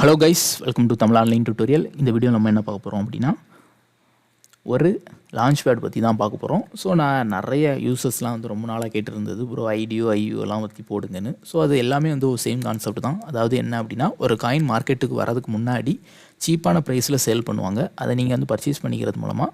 Hello guys, welcome to Tamil online tutorial. இந்த video நம்ம என்ன பார்க்க போகிறோம் அப்படின்னா, ஒரு லான்ச் பேட் பற்றி தான் பார்க்க போகிறோம். ஸோ நான் நிறைய யூசர்ஸ்லாம் வந்து ரொம்ப நாளாக கேட்டிருந்தது, ப்ரோ ஐடியோலாம் பற்றி போடுங்கன்னு. ஸோ அது எல்லாமே வந்து ஒரு சேம் கான்செப்ட் தான். அதாவது என்ன அப்படின்னா, ஒரு காயின் மார்க்கெட்டுக்கு வரதுக்கு முன்னாடி சீப்பான ப்ரைஸில் சேல் பண்ணுவாங்க. அதை நீங்கள் வந்து பர்ச்சேஸ் பண்ணிக்கிறது மூலமாக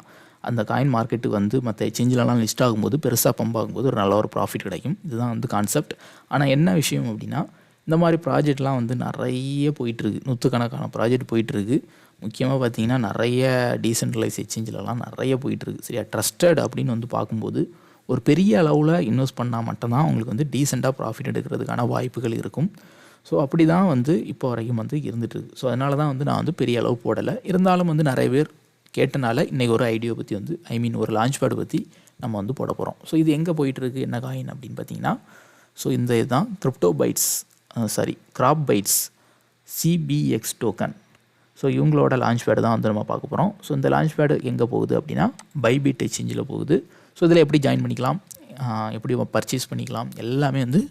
அந்த காயின் மார்க்கெட்டுக்கு வந்து மற்ற எக்ஸ்சேஞ்சிலலாம் லிஸ்ட் ஆகும்போது பெருசாக பம்ப் ஆகும்போது ஒரு நல்ல ஒரு ப்ராஃபிட் கிடைக்கும். இதுதான் வந்து கான்செப்ட். ஆனால் என்ன விஷயம் அப்படின்னா, இந்த மாதிரி ப்ராஜெக்ட்லாம் வந்து நிறைய போயிட்டுருக்கு, நூற்றுக்கணக்கான ப்ராஜெக்ட் போயிட்டுருக்கு. முக்கியமாக பார்த்தீங்கன்னா நிறைய டீசென்ட்ரலைஸ் எக்ஸ்சேஞ்சிலலாம் நிறைய போயிட்டுருக்கு. சரியா, ட்ரஸ்டட் அப்படின்னு வந்து பார்க்கும்போது ஒரு பெரிய அளவில் இன்வெஸ்ட் பண்ணால் மட்டும்தான் உங்களுக்கு வந்து டீசெண்டாக ப்ராஃபிட் எடுக்கிறதுக்கான வாய்ப்புகள் இருக்கும். ஸோ அப்படி தான் வந்து இப்போ வரைக்கும் வந்து இருந்துகிட்ருக்கு. ஸோ அதனால தான் வந்து நான் வந்து பெரிய அளவு போடலை. இருந்தாலும் வந்து நிறைய பேர் கேட்டனால இன்றைக்கி ஒரு ஐடியா பற்றி வந்து ஒரு லான்ச் பேட் பற்றி நம்ம வந்து போட போகிறோம். ஸோ இது எங்கே போயிட்டுருக்கு, என்ன காயின் அப்படின்னு பார்த்தீங்கன்னா, ஸோ இந்த இதுதான் CropBytes CBX டோக்கன். ஸோ இவங்களோட லான்ச் பேடு தான் வந்து நம்ம பார்க்க போகிறோம். ஸோ இந்த லான்ச் பேடு எங்கே போகுது அப்படின்னா, பைபிட் எக்ஸ்சேஞ்சில் போகுது. ஸோ இதில் எப்படி ஜாயின் பண்ணிக்கலாம், எப்படி பர்ச்சேஸ் பண்ணிக்கலாம், எல்லாமே வந்து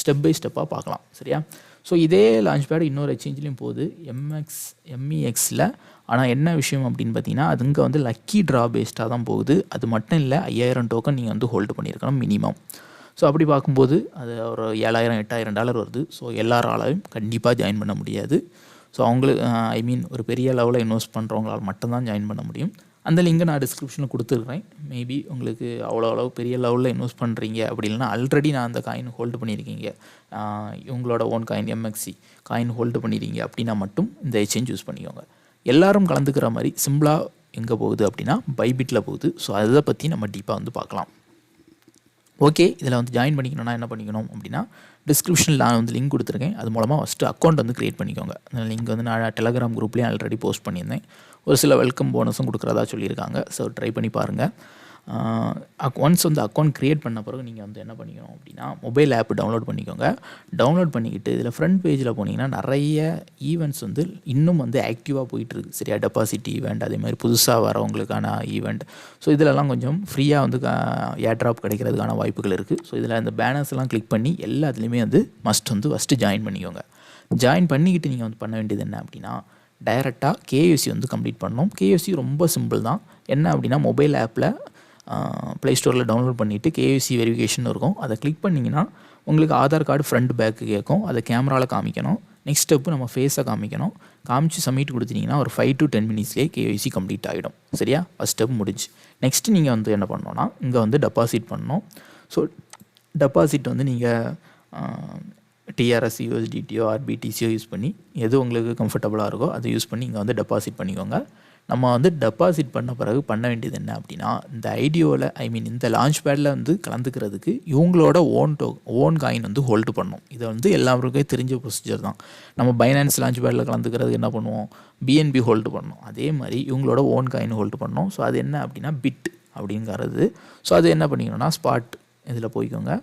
ஸ்டெப் பை ஸ்டெப்பாக பார்க்கலாம். சரியா, ஸோ இதே லான்ச் பேடு இன்னொரு எக்ஸ்சேஞ்சிலையும் போகுது, MEXயில். ஆனால் என்ன விஷயம் அப்படின்னு பார்த்தீங்கன்னா, அது இங்கே வந்து லக்கி ட்ரா பேஸ்டாக தான் போகுது. அது மட்டும் இல்லை, 5000 டோக்கன் நீங்கள் வந்து ஹோல்டு பண்ணியிருக்கணும் மினிமம். ஸோ அப்படி பார்க்கும்போது அது ஒரு $7,000-8,000 வருது. ஸோ எல்லாராலையும் கண்டிப்பாக ஜாயின் பண்ண முடியாது. ஸோ அவங்களுக்கு ஒரு பெரிய லெவலில் இன்வெஸ்ட் பண்ணுறவங்களால் மட்டும்தான் ஜாயின் பண்ண முடியும். அந்த லிங்கை நான் டிஸ்கிரிப்ஷனில் கொடுத்துருக்குறேன். மேபி உங்களுக்கு அவ்வளோ பெரிய லெவலில் இன்வெஸ்ட் பண்ணுறீங்க அப்படி இல்லைனா ஆல்ரெடி நான் அந்த காயின் ஹோல்டு பண்ணியிருக்கீங்க, இவங்களோட own coin MXC coin hold பண்ணிடுறீங்க அப்படின்னா மட்டும் இந்த எக்ஸ்சேஞ்ச் யூஸ் பண்ணிக்கோங்க. எல்லாரும் கலந்துக்கிற மாதிரி சிம்பிளாக எங்கே போகுது அப்படின்னா பைபிட்டில் போகுது. ஸோ அதை பற்றி நம்ம டீப்பாக வந்து பார்க்கலாம். ஓகே, இதில் வந்து ஜாயின் பண்ணிக்கணும்னா என்ன பண்ணிக்கணும் அப்படின்னா, டிஸ்கிரிப்ஷனில் நான் வந்து லிங்க் கொடுத்துருக்கேன். அது மூலமாக ஃபஸ்ட்டு அக்கௌண்ட் வந்து க்ரியேட் பண்ணிக்கோங்க. அந்த லிங்க் வந்து நான் டெலகிராம் குரூப்லேயும் ஆல்ரெடி போஸ்ட் பண்ணியிருந்தேன். ஒரு சில வெல்கம் போனஸும் கொடுக்குறதா சொல்லியிருக்காங்க. ஸோ ட்ரை பண்ணி பாருங்கள். ஒன்ஸ் வந்து அக்கௌண்ட் க்ரியேட் பண்ண பிறகு நீங்கள் வந்து என்ன பண்ணிக்கணும் அப்படின்னா, மொபைல் ஆப் டவுன்லோட் பண்ணிக்கோங்க. டவுன்லோட் பண்ணிக்கிட்டு இதில் ஃப்ரண்ட் பேஜில் போனீங்கன்னா நிறைய ஈவெண்ட்ஸ் வந்து இன்னும் வந்து ஆக்டிவாக போயிட்டுருக்கு. சரியா, டெபாசிட் ஈவெண்ட், அதே மாதிரி புதுசாக வரவங்களுக்கான ஈவெண்ட். ஸோ இதிலெல்லாம் கொஞ்சம் ஃப்ரீயாக வந்து ஏர்ட்ராப் கிடைக்கிறதுக்கான வாய்ப்புகள் இருக்குது. ஸோ இதில் இந்த பேனர்ஸ்லாம் கிளிக் பண்ணி எல்லாத்துலேயுமே வந்து ஃபஸ்ட்டு ஜாயின் பண்ணிக்கோங்க. ஜாயின் பண்ணிக்கிட்டு நீங்கள் வந்து பண்ண வேண்டியது என்ன அப்படின்னா, டைரெக்டாக KYC வந்து கம்ப்ளீட் பண்ணணும். KYC ரொம்ப சிம்பிள் தான். என்ன அப்படின்னா, மொபைல் ஆப்பில் ப்ளே ஸ்டோரில் டவுன்லோட் பண்ணிவிட்டு KYC வெரிஃபிகேஷன் இருக்கும். அதை கிளிக் பண்ணிங்கன்னா உங்களுக்கு ஆதார் கார்டு ஃப்ரண்ட் பேக்கு கேட்கும். அதை கேமராவில் காமிக்கணும். நெக்ஸ்ட் ஸ்டெப்பு நம்ம ஃபேஸை காமிக்கணும். காமிச்சு சப்மிட் கொடுத்துட்டிங்கன்னா ஒரு 5 to 10 மினிட்ஸ்லேயே KYC கம்ப்ளீட் ஆகிடும். சரியா, ஃபஸ்ட் ஸ்டெப் முடிஞ்சு. நெக்ஸ்ட்டு நீங்கள் வந்து என்ன பண்ணணும்னா, இங்கே வந்து டெபாசிட் பண்ணணும். ஸோ டெபாசிட் வந்து நீங்கள் TRS USDTயோ RBTCயோ யூஸ் பண்ணி எது உங்களுக்கு கம்ஃபர்டபுளாக இருக்கோ அதை யூஸ் பண்ணி இங்கே வந்து டெபாசிட் பண்ணிக்கோங்க. நம்ம வந்து டெபாசிட் பண்ண பிறகு பண்ண வேண்டியது என்ன அப்படின்னா, இந்த ஐடியோவில் இந்த லான்ச் பேடில் வந்து கலந்துக்கிறதுக்கு இவங்களோட ஓன் காயின் வந்து ஹோல்டு பண்ணணும். இதை வந்து எல்லாருக்கும் தெரிஞ்ச ப்ரொசீஜர் தான். நம்ம பைனான்ஸ் லான்ச் பேடில் கலந்துக்கிறதுக்கு என்ன பண்ணுவோம், BNB ஹோல்டு பண்ணணும். அதே மாதிரி இவங்களோட ஓன் காயின் ஹோல்டு பண்ணணும். ஸோ அது என்ன அப்படின்னா பிட் அப்படிங்கிறது. ஸோ அது என்ன பண்ணிக்கணும்னா, ஸ்பாட் இதில் போய்க்கோங்க.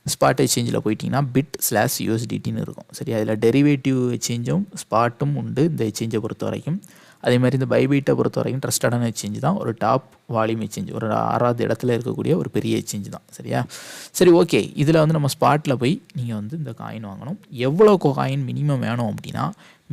ஸ்பாட் எக்ஸ்சேஞ்சில் போயிட்டிங்கன்னா BIT/USDTன்னு இருக்கும். சரி, அதில் டெரிவேட்டிவ் எக்ஸ்சேஞ்சும் ஸ்பாட்டும் உண்டு இந்த எக்ஸ்சேஞ்சை பொறுத்த வரைக்கும். அதே மாதிரி இந்த பைபிட்டை பொறுத்த வரைக்கும் ட்ரஸ்டடான எக்ஸ்சேஞ்ச் தான். ஒரு டாப் வால்யூம் எக்ஸ்சேஞ்ச், ஒரு 6வது இடத்துல இருக்கக்கூடிய ஒரு பெரிய எக்ஸ்சேஞ்ச் தான். சரியா, சரி ஓகே. இதில் வந்து நம்ம ஸ்பாட்டில் போய் நீங்கள் வந்து இந்த காயின் வாங்கணும். எவ்வளோ காயின் மினிமம் வேணும் அப்படின்னா,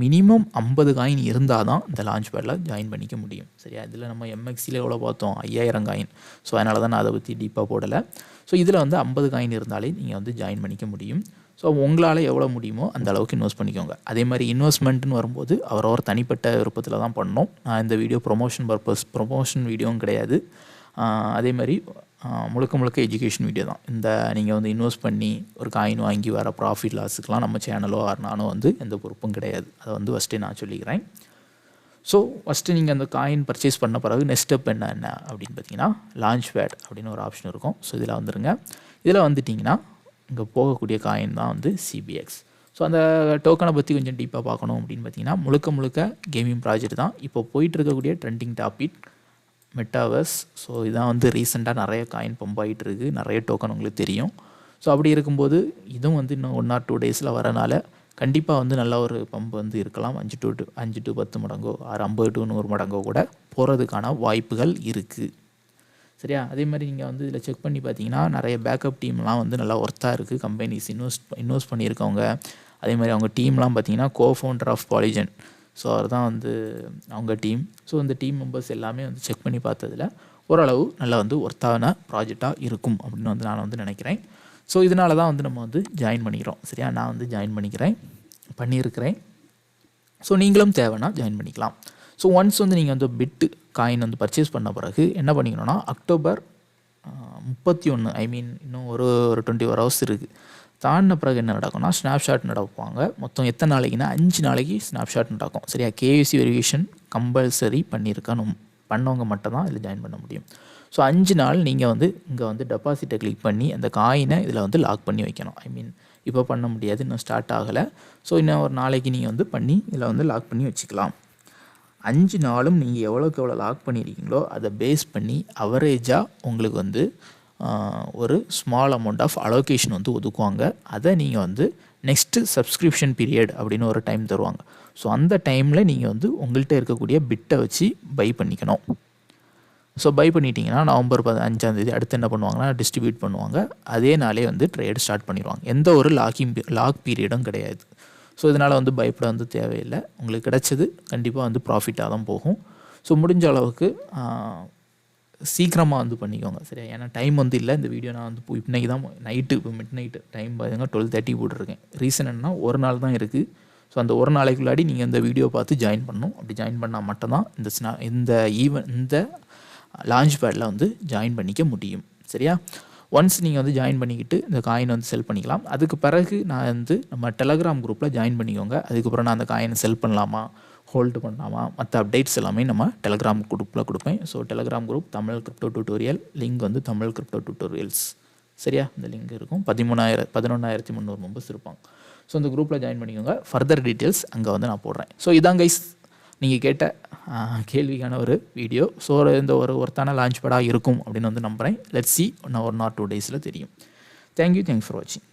மினிமம் 50 காயின் இருந்தால் தான் இந்த லான்ச் பேடில் ஜாயின் பண்ணிக்க முடியும். சரியா, இதில் நம்ம MXCயில் எவ்வளோ பார்த்தோம், 5000 காயின். ஸோ அதனால தான் நான் அதை பற்றி டீப்பாக போடலை. ஸோ இதில் வந்து 50 காயின் இருந்தாலே நீங்கள் வந்து ஜாயின் பண்ணிக்க முடியும். ஸோ உங்களால் எவ்வளோ முடியுமோ அந்த அளவுக்கு இன்வெஸ்ட் பண்ணிக்கோங்க. அதே மாதிரி இன்வெஸ்ட்மெண்ட்டுன்னு வரும்போது அவரவர் தனிப்பட்ட விருப்பத்தில் தான் பண்ணணும். நான் இந்த வீடியோ ப்ரொமோஷன் வீடியோவும் கிடையாது. அதே மாதிரி முழுக்க எஜுகேஷன் வீடியோ தான். இந்த நீங்கள் வந்து இன்வெஸ்ட் பண்ணி ஒரு காயின் வாங்கி வர ப்ராஃபிட் லாஸுக்கெலாம் நம்ம சேனலோ நானோ வந்து எந்த பொறுப்பும் கிடையாது. அதை வந்து ஃபஸ்ட்டே நான் சொல்லிக்கிறேன். ஸோ ஃபஸ்ட்டு நீங்கள் அந்த காயின் பர்ச்சேஸ் பண்ண பிறகு நெக்ஸ்ட் ஸ்டெப் என்ன அப்படின்னு பார்த்தீங்கன்னா, லான்ச் பேட் அப்படின்னு ஒரு ஆப்ஷன் இருக்கும். ஸோ இதில் வந்துடுங்க. இதில் வந்துட்டிங்கன்னா இங்கே போகக்கூடிய காயின் தான் வந்து CBX. ஸோ அந்த டோக்கனை பற்றி கொஞ்சம் டீப்பாக பார்க்கணும் அப்படின்னு பார்த்தீங்கன்னா, முழுக்க கேமிங் ப்ராஜெக்ட் தான். இப்போ போயிட்டு இருக்கக்கூடிய ட்ரெண்டிங் டாபிக் மெட்டாவர்ஸ். ஸோ இதான் வந்து ரீசெண்டாக நிறைய காயின் பம்ப் ஆகிட்டு இருக்குது, நிறைய டோக்கன் உங்களுக்கு தெரியும். ஸோ அப்படி இருக்கும்போது இதுவும் வந்து இன்னும் 1 or 2 டேஸில் வரனால கண்டிப்பாக வந்து நல்ல ஒரு பம்ப் வந்து இருக்கலாம். 5 to 10 மடங்கோ 50 to 100 மடங்கோ கூட போகிறதுக்கான வாய்ப்புகள் இருக்குது. சரியா, அதே மாதிரி நீங்கள் வந்து இதில் செக் பண்ணி பார்த்தீங்கன்னா நிறைய பேக்கப் டீம்லாம் வந்து நல்லா ஒர்த்தாக இருக்குது. கம்பெனிஸ் இன்வெஸ்ட் பண்ணியிருக்கவங்க, அதே மாதிரி அவங்க டீம்லாம் பார்த்தீங்கன்னா கோஃபவுண்டர் ஆஃப் பாலிஜன். ஸோ அவர் தான் வந்து அவங்க டீம். ஸோ இந்த டீம் மெம்பர்ஸ் எல்லாமே வந்து செக் பண்ணி பார்த்ததில் ஓரளவு நல்லா வந்து ஒர்த்தான ப்ராஜெக்டாக இருக்கும் அப்படின்னு வந்து நான் வந்து நினைக்கிறேன். ஸோ இதனால தான் வந்து நம்ம வந்து ஜாயின் பண்ணிக்கிறோம். சரியா, நான் வந்து ஜாயின் பண்ணியிருக்கிறேன். ஸோ நீங்களும் தேவைன்னா ஜாயின் பண்ணிக்கலாம். ஸோ ஒன்ஸ் வந்து நீங்கள் வந்து பிட் காயின் வந்து பர்ச்சேஸ் பண்ண பிறகு என்ன பண்ணிக்கணும்னா அக்டோபர் 31 ஐ மீன் இன்னும் ஒரு 24 ஹவர்ஸ் இருக்குது. தாண்டின பிறகு என்ன நடக்கும்னா ஸ்னாப்ஷாட் நடப்பாங்க. மொத்தம் எத்தனை நாளைக்குன்னா 5 நாளைக்கு ஸ்னாப்ஷாட் நடக்கும். சரியா, கேவிசி வெரிஃபிகேஷன் கம்பல்சரி பண்ணவங்க மட்டும் தான் இதில் ஜாயின் பண்ண முடியும். ஸோ 5 நாள் நீங்கள் வந்து இங்கே வந்து டெபாசிட்டை கிளிக் பண்ணி அந்த காயினை இதில் வந்து லாக் பண்ணி வைக்கணும். ஐ மீன் இப்போ பண்ண முடியாது, இன்னும் ஸ்டார்ட் ஆகலை. ஸோ இன்னும் ஒரு நாளைக்கு நீங்கள் வந்து பண்ணி இதில் வந்து லாக் பண்ணி வச்சுக்கலாம். 5 நாளும் நீங்கள் எவ்வளோக்கு எவ்வளோ லாக் பண்ணியிருக்கீங்களோ அதை பேஸ் பண்ணி அவரேஜாக உங்களுக்கு வந்து ஒரு ஸ்மால் அமௌண்ட் ஆஃப் அலோகேஷன் வந்து ஒதுக்குவாங்க. அதை நீங்கள் வந்து நெக்ஸ்ட்டு சப்ஸ்கிரிப்ஷன் பீரியட் அப்படின்னு ஒரு டைம் தருவாங்க. ஸோ அந்த டைமில் நீங்கள் வந்து உங்கள்கிட்ட இருக்கக்கூடிய பிட்டை வச்சு பை பண்ணிக்கணும். ஸோ பை பண்ணிட்டீங்கன்னா நவம்பர் 15 அடுத்து என்ன பண்ணுவாங்கன்னா டிஸ்ட்ரிபியூட் பண்ணுவாங்க. அதே நாளே வந்து ட்ரேட் ஸ்டார்ட் பண்ணிடுவாங்க. எந்த ஒரு லாக் பீரியடும் கிடையாது. ஸோ இதனால் வந்து பயப்பட வந்து தேவையில்லை. உங்களுக்கு கிடைச்சது கண்டிப்பாக வந்து ப்ராஃபிட்டாக தான் போகும். ஸோ முடிஞ்ச அளவுக்கு சீக்கிரமாக வந்து பண்ணிக்கோங்க. சரியா, ஏன்னா டைம் வந்து இல்லை. இந்த வீடியோ நான் வந்து இன்றைக்கி தான் நைட்டு, இப்போ மிட் நைட்டு டைம் பார்த்தீங்கன்னா 12:30 போட்டிருக்கேன். ரீசன் என்னன்னா ஒரு நாள் தான் இருக்குது. ஸோ அந்த ஒரு நாளைக்குள்ளாடி நீங்கள் இந்த வீடியோ பார்த்து ஜாயின் பண்ணணும். அப்படி ஜாயின் பண்ணால் மட்டும்தான் இந்த லான்ச் பேடில் வந்து ஜாயின் பண்ணிக்க முடியும். சரியா, ஒன்ஸ் நீங்கள் வந்து ஜாயின் பண்ணிக்கிட்டு இந்த காயினை வந்து செல் பண்ணிக்கலாம். அதுக்கு பிறகு நான் வந்து நம்ம டெலகிராம் குரூப்பில் ஜாயின் பண்ணிக்கோங்க. அதுக்கப்புறம் நான் அந்த காயினை செல் பண்ணலாமா, ஹோல்டு பண்ணலாமா, மற்ற அப்டேட்ஸ் எல்லாமே நம்ம டெலகிராம் குரூப்பில் கொடுப்பேன். So Telegram group Tamil crypto tutorial, link வந்து தமிழ் கிரிப்டோ டியூட்டோரியல்ஸ். சரியா, இந்த லிங்க் இருக்கும். 11,300 மெம்பர்ஸ் இருப்பாங்க. ஸோ இந்த குரூப்பில் ஜாயின் பண்ணிக்கோங்க. ஃபர்தர் டீட்டெயில்ஸ் அங்கே வந்து நான் போடுறேன். ஸோ இதான் கைஸ் நீங்கள் கேட்ட கேள்விக்கான ஒரு வீடியோ. ஸோ இந்த ஒருத்தான லான்ச் பேடாக இருக்கும் அப்படின்னு வந்து நம்புகிறேன். லெட்ஸ் சி இன்னும் 1 or 2 days தெரியும். தேங்க்யூ ஃபார் வாட்சிங்.